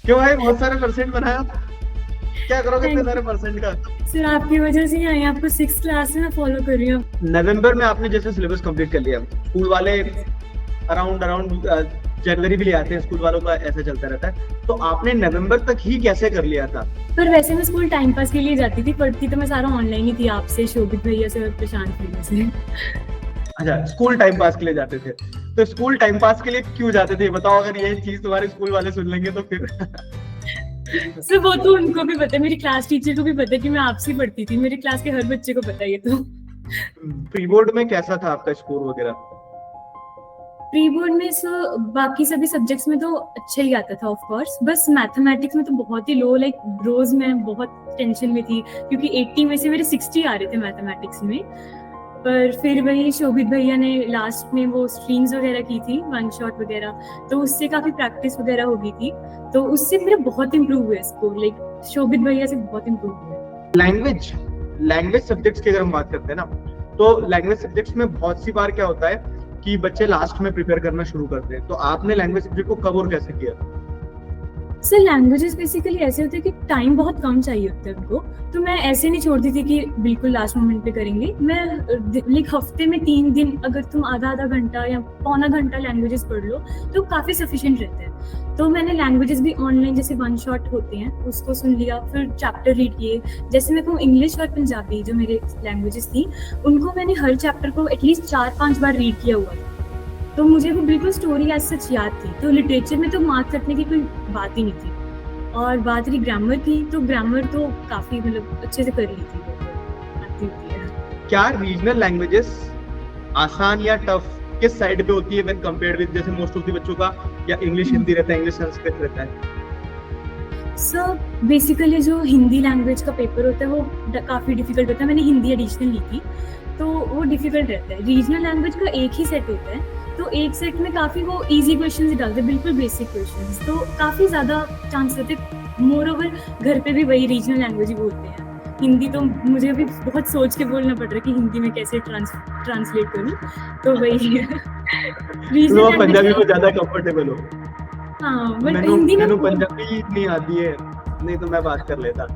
क्यों भाई, बहुत सारे परसेंट बनाया, क्या करोगे इतने थैंक सारे परसेंट का? सर, आपकी वजह से ही आई, आपको 6th क्लास से मैं फॉलो कर रही हूँ। नवंबर में आपने जैसे सिलेबस कंप्लीट कर लिया, स्कूल वाले अराउंड अराउंड जनवरी भी ले आते हैं, स्कूल वालों का ऐसा चलता रहता है, तो आपने नवंबर तक ही कैसे कर लिया था? पर वैसे मैं स्कूल टाइम पास के लिए जाती थी, पढ़ती तो मैं सारा ऑनलाइन ही थी, आपसे, शोभित भैया से और प्रशांत भैया से। अच्छा, स्कूल टाइम पास के लिए जाते थे, तो स्कूल टाइम पास के लिए क्यों जाते थे बताओ, अगर ये चीज तुम्हारे स्कूल वाले सुन लेंगे तो फिर सर वो तो उनको भी पता है, मेरी क्लास टीचर को भी पता है कि मैं आपसे पढ़ती थी, मेरे क्लास के हर बच्चे को पता है ये तो। प्री बोर्ड में कैसा था आपका स्कोर वगैरह? प्री बोर्ड में सर बाकी सभी सब्जेक्ट्स में तो अच्छा ही आता था ऑफ कोर्स, बस मैथमेटिक्स में तो बहुत ही लो, लाइक रोज मैं बहुत टेंशन में थी क्योंकि 80 में से मेरे 60 आ रहे थे मैथमेटिक्स में। पर फिर वही शोभित भैया ने लास्ट में वो स्ट्रीम्स वगैरह की थी, वन शॉट वगैरह, तो उससे काफी प्रैक्टिस वगैरह हो गई थी, तो उससे मेरा बहुत इम्प्रूव हुआ स्कोर, लाइक शोभित भैया से बहुत इम्प्रूव हुआ। लैंग्वेज सब्जेक्ट्स की अगर हम बात करते हैं ना, तो लैंग्वेज सब्जेक्ट्स में बहुत सी बार क्या होता है कि बच्चे लास्ट में प्रिपेयर करना शुरू करते हैं, तो आपने लैंग्वेज सब्जेक्ट को कब और कैसे किया? सर लैंग्वेजेस बेसिकली ऐसे होते हैं कि टाइम बहुत कम चाहिए होता है उनको, तो मैं ऐसे नहीं छोड़ती थी कि बिल्कुल लास्ट मोमेंट पे करेंगे, मैं लाइक हफ्ते में 3 दिन अगर तुम आधा घंटा या पौना घंटा लैंग्वेजेस पढ़ लो तो काफी सफिशिएंट रहता है। तो मैंने लैंग्वेजेस भी ऑनलाइन जैसे वन शॉट होते हैं उसको सुन लिया, फिर चैप्टर रीड किए, जैसे मैं कहूँ इंग्लिश और पंजाबी जो मेरे लैंग्वेजेस थी उनको मैंने हर चैप्टर को एटलीस्ट 4-5 बार रीड किया हुआ था, तो मुझे वो बिल्कुल स्टोरी एज सच याद थी, तो लिटरेचर में तो मार्क्स रखने की कोई बात ही नहीं थी। और बात रही ग्रामर की, तो ग्रामर तो काफी मतलब अच्छे से कर ली थी, आती होती है। क्या रीजनल लैंग्वेजेस आसान या टफ किस साइड पे होती है व्हेन कंपेयर्ड विद, जैसे मोस्ट ऑफ द बच्चों का या इंग्लिश हिंदी रहता है, इंग्लिश संस्कृत रहता है? सर बेसिकली जो हिंदी लैंग्वेज का पेपर होता है वो काफी डिफिकल्ट होता है, मैंने हिंदी एडिशनल ली थी तो वो डिफिकल्ट रहता है। रीजनल लैंग्वेज का एक ही सेट होता है, तो एक सेट में काफी वो इजी क्वेश्चंस डालते हैं, बिल्कुल बेसिक क्वेश्चंस, तो काफी ज्यादा चांस रहते हैं। मोर ओवर घर पे भी वही रीजनल लैंग्वेज ही बोलते हैं, हिंदी तो मुझे भी बहुत सोच के बोलना पड़ रहा है कि हिंदी में कैसे ट्रांसलेट करूं, तो वही तो पंजाबी में ज्यादा कंफर्टेबल हो? हाँ बट हिंदी में पंजाबी नहीं आती है, नहीं तो मैं बात कर लेता